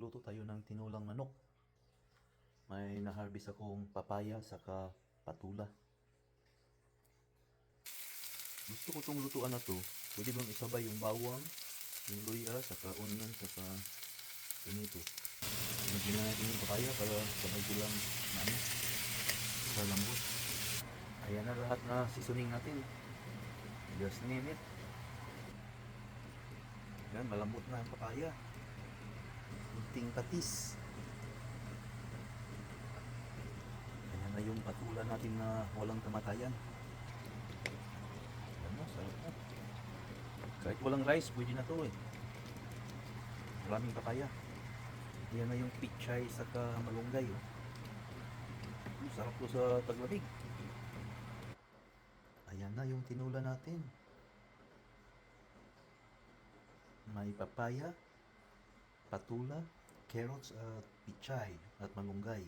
magluto tayo ng tinulang manok. May na-harvest akong papaya saka patula. Gusto ko tong lutuan na to. Pwede bang isabay yung bawang, yung luya, saka onion, saka tomato. Lagyan na natin yung papaya para sabay ko lang na ano, para lambot. Ayan na lahat na seasoning natin. Just name it. Yan, malambot na ang papaya. Kunting patis. Ayan na yung patula natin na walang kamatayan. Ayan na, sarap na. Kahit walang rice, pwede na to eh. Maraming papaya. Ayan na yung pichay saka malunggay. Oh. Sarap to sa taglamig. Ayan na yung tinula natin. May papaya, patula, carrots at pichay at malunggay.